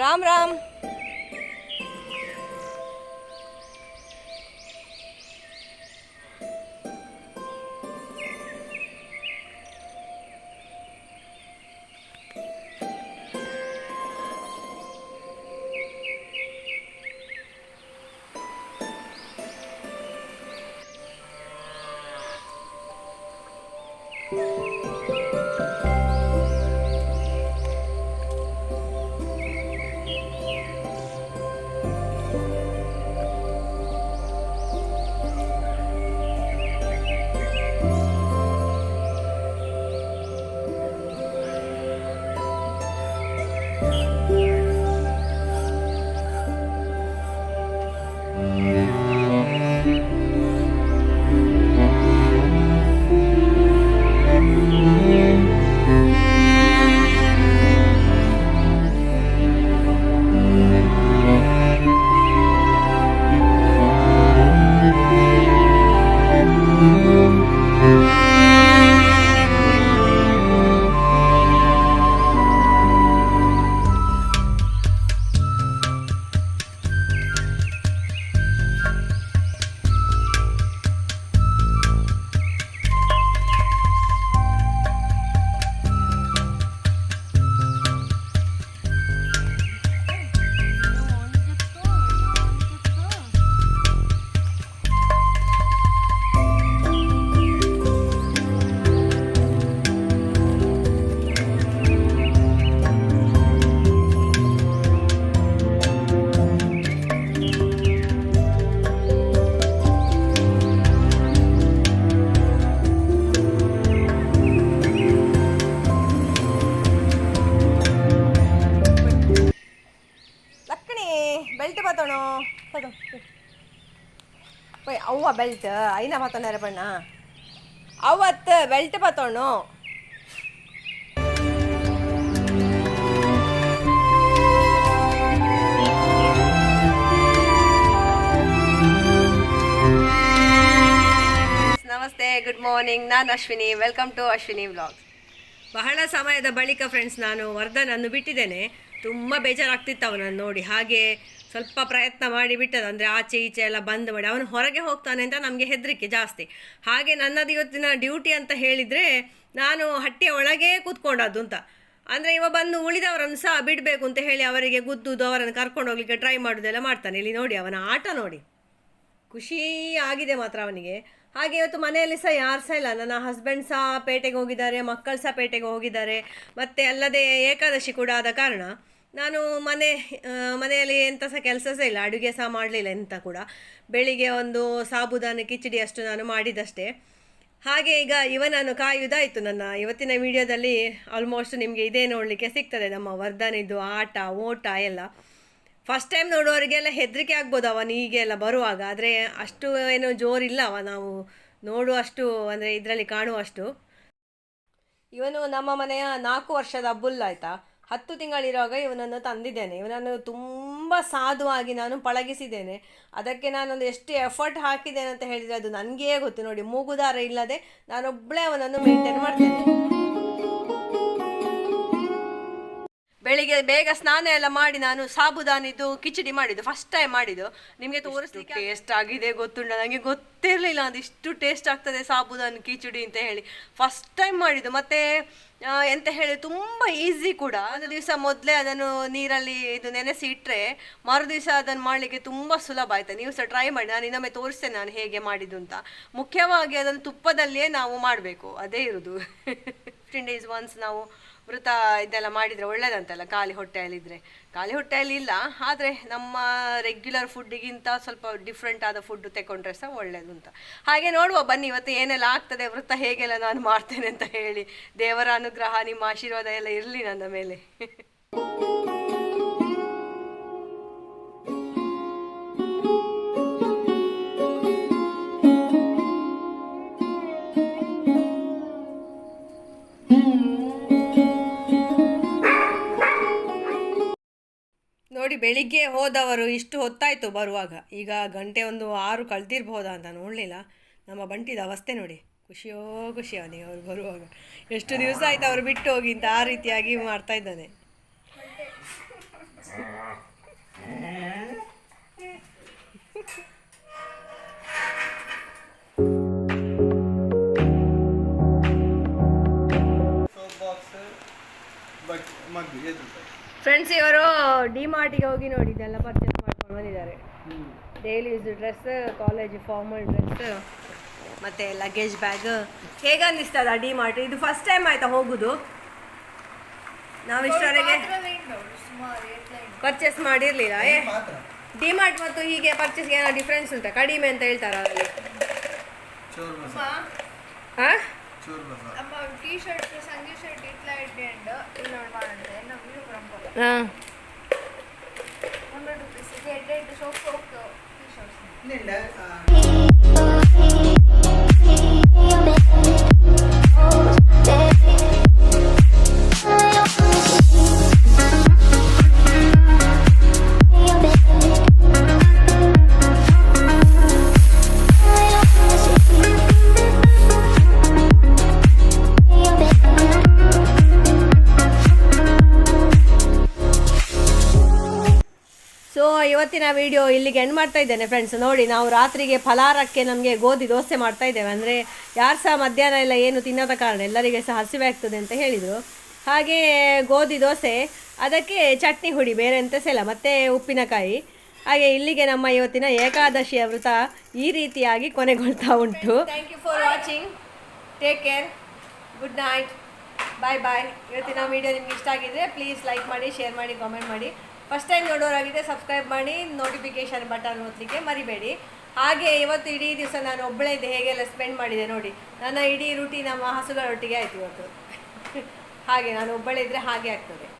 Ram Ram. Belt ಪಾತೋಣ ಅವ್ವ belt ಐನ ಪಾತೋಣ ಬಣ್ಣ ಅವತ್ತು ಬೆಲ್ಟ್ ಪಾತೋಣ. ನಮಸ್ತೆ, ಗುಡ್ ಮಾರ್ನಿಂಗ್. ನಾನು Ashwini. Welcome to Ashwini vlogs. ಬಹಳ ಸಮಯದ ಬಳಿಕ ಫ್ರೆಂಡ್ಸ್ ನಾನು ವರ್ಧನನ್ನು ಬಿಟ್ಟಿದ್ದೇನೆ. ತುಂಬ ಬೇಜಾರಾಗ್ತಿತ್ತು ಅವನನ್ನು ನೋಡಿ. ಹಾಗೆ ಸ್ವಲ್ಪ ಪ್ರಯತ್ನ ಮಾಡಿ ಬಿಟ್ಟದ್ದು, ಅಂದರೆ ಆಚೆ ಈಚೆ ಎಲ್ಲ ಬಂದ್ ಮಾಡಿ. ಅವನು ಹೊರಗೆ ಹೋಗ್ತಾನೆ ಅಂತ ನಮಗೆ ಹೆದರಿಕೆ ಜಾಸ್ತಿ. ಹಾಗೆ ನನ್ನದು ಇವತ್ತಿನ ಡ್ಯೂಟಿ ಅಂತ ಹೇಳಿದರೆ ನಾನು ಹಟ್ಟಿಯ ಒಳಗೇ ಕೂತ್ಕೊಂಡದ್ದು ಅಂತ. ಅಂದರೆ ಇವ ಬಂದು ಉಳಿದವರನ್ನು ಸಹ ಬಿಡಬೇಕು ಅಂತ ಹೇಳಿ ಅವರಿಗೆ ಗುದ್ದುದು, ಅವರನ್ನು ಕರ್ಕೊಂಡು ಹೋಗ್ಲಿಕ್ಕೆ ಟ್ರೈ ಮಾಡೋದೆಲ್ಲ ಮಾಡ್ತಾನೆ. ಇಲ್ಲಿ ನೋಡಿ ಅವನ ಆಟ ನೋಡಿ, ಖುಷಿ ಆಗಿದೆ ಮಾತ್ರ ಅವನಿಗೆ. ಹಾಗೆ ಇವತ್ತು ಮನೆಯಲ್ಲಿ ಸಹ ಯಾರು ಸಹ ಇಲ್ಲ. ನನ್ನ ಹಸ್ಬೆಂಡ್ ಸಹ ಪೇಟೆಗೆ ಹೋಗಿದ್ದಾರೆ, ಮಕ್ಕಳು ಸಹ ಪೇಟೆಗೆ ಹೋಗಿದ್ದಾರೆ. ಮತ್ತು ಅಲ್ಲದೆ ಏಕಾದಶಿ ಕೂಡ ಆದ ಕಾರಣ ನಾನು ಮನೆಯಲ್ಲಿ ಎಂಥ ಸಹ ಕೆಲಸ ಸಹ ಇಲ್ಲ, ಅಡುಗೆ ಸಹ ಮಾಡಲಿಲ್ಲ ಎಂತ ಕೂಡ. ಬೆಳಿಗ್ಗೆ ಒಂದು ಸಾಬುದಾನ ಕಿಚಡಿ ಅಷ್ಟು ನಾನು ಮಾಡಿದಷ್ಟೇ. ಹಾಗೆ ಈಗ ಇವನನ್ನು ಕಾಯುವುದಾಯಿತು. ನನ್ನ ಇವತ್ತಿನ ವಿಡಿಯೋದಲ್ಲಿ ಆಲ್ಮೋಸ್ಟ್ ನಿಮಗೆ ಇದೇ ನೋಡಲಿಕ್ಕೆ ಸಿಗ್ತದೆ, ನಮ್ಮ ವರ್ಧನಿದ್ದು ಆಟ ಓಟ ಎಲ್ಲ. ಫಸ್ಟ್ ಟೈಮ್ ನೋಡುವವರಿಗೆಲ್ಲ ಹೆದರಿಕೆ ಆಗ್ಬೋದು ಅವನು ಹೀಗೆಲ್ಲ ಬರುವಾಗ, ಆದರೆ ಅಷ್ಟು ಏನು ಜೋರಿಲ್ಲ ಅವ, ನಾವು ನೋಡುವಷ್ಟು ಅಂದರೆ ಇದರಲ್ಲಿ ಕಾಣುವಷ್ಟು. ಇವನು ನಮ್ಮ ಮನೆಯ 4 ವರ್ಷದ ಬುಲ್ ಆಯಿತಾ. 10 ತಿಂಗಳಿರುವಾಗ ಇವನನ್ನು ತಂದಿದ್ದೇನೆ. ಇವನನ್ನು ತುಂಬ ಸಾಧುವಾಗಿ ನಾನು ಪಳಗಿಸಿದ್ದೇನೆ. ಅದಕ್ಕೆ ನಾನೊಂದು ಎಷ್ಟು ಎಫರ್ಟ್ ಹಾಕಿದ್ದೇನೆ ಅಂತ ಹೇಳಿದರೆ ಅದು ನನಗೇ ಗೊತ್ತು. ನೋಡಿ, ಮೂಗುದಾರ ಇಲ್ಲದೆ ನಾನೊಬ್ಬಳೇ ಅವನನ್ನು ಮೇಂಟೈನ್ ಮಾಡ್ತೇನೆ. ಬೆಳಿಗ್ಗೆ ಬೇಗ ಸ್ನಾನ ಎಲ್ಲ ಮಾಡಿ ನಾನು ಸಾಬುದಾನಿದ್ದು ಕಿಚಡಿ ಮಾಡಿದ್ದು, ಫಸ್ಟ್ ಟೈಮ್ ಮಾಡಿದ್ದು. ನಿಮಗೆ ತೋರಿಸ್ಲಿಕ್ಕೆ ಟೇಸ್ಟ್ ಆಗಿದೆ ಗೊತ್ತುಂಟ, ನನಗೆ ಗೊತ್ತಿರಲಿಲ್ಲ ಅದು ಇಷ್ಟು ಟೇಸ್ಟ್ ಆಗ್ತದೆ ಸಾಬುದಾನಿ ಕಿಚಡಿ ಅಂತ ಹೇಳಿ. ಫಸ್ಟ್ ಟೈಮ್ ಮಾಡಿದ್ದು. ಮತ್ತು ಎಂತ ಹೇಳಿ ತುಂಬ ಈಸಿ ಕೂಡ. ಒಂದು ದಿವಸ ಮೊದಲೇ ಅದನ್ನು ನೀರಲ್ಲಿ ಇದು ನೆನೆಸಿ ಇಟ್ಟರೆ ಮರು ದಿವಸ ಅದನ್ನು ಮಾಡಲಿಕ್ಕೆ ತುಂಬ ಸುಲಭ ಆಯ್ತು. ನೀವು ಸಹ ಟ್ರೈ ಮಾಡಿ. ನಾನು ಇನ್ನೊಮ್ಮೆ ತೋರಿಸ್ತೇನೆ ನಾನು ಹೇಗೆ ಮಾಡಿದ್ದು ಅಂತ. ಮುಖ್ಯವಾಗಿ ಅದನ್ನು ತುಪ್ಪದಲ್ಲಿಯೇ ನಾವು ಮಾಡಬೇಕು, ಅದೇ ಇರೋದು. 15 days ಒನ್ಸ್ ನಾವು ವೃತ ಇದೆಲ್ಲ ಮಾಡಿದರೆ ಒಳ್ಳೇದಂತಲ್ಲ, ಖಾಲಿ ಹೊಟ್ಟೆಯಲ್ಲಿದ್ದರೆ. ಖಾಲಿ ಹೊಟ್ಟೆಯಲ್ಲಿ ಇಲ್ಲ, ಆದರೆ ನಮ್ಮ ರೆಗ್ಯುಲರ್ ಫುಡ್ಡಿಗಿಂತ ಸ್ವಲ್ಪ ಡಿಫ್ರೆಂಟ್ ಆದ ಫುಡ್ ತಗೊಂಡ್ರೆ ಸಹ ಒಳ್ಳೇದು ಅಂತ. ಹಾಗೆ ನೋಡುವ ಬನ್ನಿ ಇವತ್ತು ಏನೆಲ್ಲ ಆಗ್ತದೆ, ವೃತ ಹೇಗೆಲ್ಲ ನಾನು ಮಾಡ್ತೇನೆ ಅಂತ ಹೇಳಿ. ದೇವರ ಅನುಗ್ರಹ, ನಿಮ್ಮ ಆಶೀರ್ವಾದ ಎಲ್ಲ ಇರಲಿ ನನ್ನ ಮೇಲೆ. ನೋಡಿ, ಬೆಳಿಗ್ಗೆ ಹೋದವರು ಇಷ್ಟು ಹೊತ್ತಾಯಿತು ಬರುವಾಗ. ಈಗ ಗಂಟೆ ಒಂದು 6 ಕಳೆದಿರ್ಬೋದಾ ಅಂತ ನೋಡಲಿಲ್ಲ. ನಮ್ಮ ಬಂಟಿದ ಅವಸ್ಥೆ ನೋಡಿ, ಖುಷಿಯೋ ಖುಷಿ ಅವನಿಗೆ ಅವ್ರು ಬರುವಾಗ. ಎಷ್ಟು ದಿವಸ ಆಯ್ತು ಅವರು ಬಿಟ್ಟು ಹೋಗಿ ಅಂತ ಆ ರೀತಿಯಾಗಿ ಮಾಡ್ತಾ ಇದ್ದಾನೆ. ಫ್ರೆಂಡ್ಸ್, ಇವರು ಡಿಮಾರ್ಟಿಗೆ ಹೋಗಿ ನೋಡಿ ಇದೆಲ್ಲ ಪರ್ಚೇಸ್ ಮಾಡ್ಕೊಂಡು ಬಂದಿದ್ದಾರೆ. Daily use dress, college formal dress ಮತ್ತು ಲಗೇಜ್ ಬ್ಯಾಗ್. ಹೇಗೆ ಅನ್ನಿಸ್ತದ ಡಿಮಾರ್ಟ್? ಇದು ಫಸ್ಟ್ ಟೈಮ್ ಆಯಿತಾ ಹೋಗೋದು? ನಾವು ಇಷ್ಟವರೆಗೆ ಪರ್ಚೇಸ್ ಮಾಡಿರಲಿಲ್ಲ. ಡಿಮಾರ್ಟ್ ಮತ್ತು ಹೀಗೆ ಪರ್ಚೇಸ್ಗೆ ಏನೋ ಡಿಫ್ರೆನ್ಸ್ ಉಂಟಾ? ಕಡಿಮೆ ಅಂತ ಹೇಳ್ತಾರ ಅಲ್ಲಿ? ಹಾಂ, ಹಾಂ. ಸೊ ಇವತ್ತಿನ ವಿಡಿಯೋ ಇಲ್ಲಿಗೆ ಎಂಡ್ ಮಾಡ್ತಾ ಇದ್ದೇನೆ ಫ್ರೆಂಡ್ಸ್. ನೋಡಿ, ನಾವು ರಾತ್ರಿಗೆ ಫಲಾರಕ್ಕೆ ನಮಗೆ ಗೋಧಿ ದೋಸೆ ಮಾಡ್ತಾ ಇದ್ದೇವೆ. ಅಂದರೆ ಯಾರು ಸಹ ಮಧ್ಯಾಹ್ನ ಎಲ್ಲ ಏನು ತಿನ್ನೋದ ಕಾರಣ ಎಲ್ಲರಿಗೆ ಸಹ ಹಸಿವೆ ಆಗ್ತದೆ ಅಂತ ಹೇಳಿದರು. ಹಾಗೆ ಗೋಧಿ ದೋಸೆ, ಅದಕ್ಕೆ ಚಟ್ನಿ ಹುಡಿ, ಬೇರೆ ಎಂತ ಸಹ ಇಲ್ಲ, ಮತ್ತು ಉಪ್ಪಿನಕಾಯಿ. ಹಾಗೆ ಇಲ್ಲಿಗೆ ನಮ್ಮ ಇವತ್ತಿನ ಏಕಾದಶಿಯ ವ್ರತ ಈ ರೀತಿಯಾಗಿ ಕೊನೆಗೊಳ್ತಾ ಉಂಟು. Thank you for watching. Take care. Good night. Bye bye. ಇವತ್ತಿನ ವಿಡಿಯೋ ನಿಮ್ಗೆ ಇಷ್ಟ ಆಗಿದ್ರೆ ಪ್ಲೀಸ್ ಲೈಕ್ ಮಾಡಿ, ಶೇರ್ ಮಾಡಿ, ಕಾಮೆಂಟ್ ಮಾಡಿ. ಫಸ್ಟ್ ಟೈಮ್ ನೋಡೋರಾಗಿದೆ ಸಬ್ಸ್ಕ್ರೈಬ್ ಮಾಡಿ, ನೋಟಿಫಿಕೇಷನ್ ಬಟನ್ ಒತ್ತಲಿಕ್ಕೆ ಮರಿಬೇಡಿ. ಹಾಗೆ ಇವತ್ತು ಇಡೀ ದಿವಸ ನಾನು ಒಬ್ಬಳೇ ಇದ್ದೆ, ಹೇಗೆಲ್ಲ ಸ್ಪೆಂಡ್ ಮಾಡಿದೆ ನೋಡಿ. ನನ್ನ ಇಡೀ ರೂಟೀನ್ ನಮ್ಮ ಹಸುಗಳೊಟ್ಟಿಗೆ ಆಯಿತು ಇವತ್ತು. ಹಾಗೆ ನಾನು ಒಬ್ಬಳೇ ಇದ್ದರೆ ಹಾಗೆ ಆಗ್ತದೆ.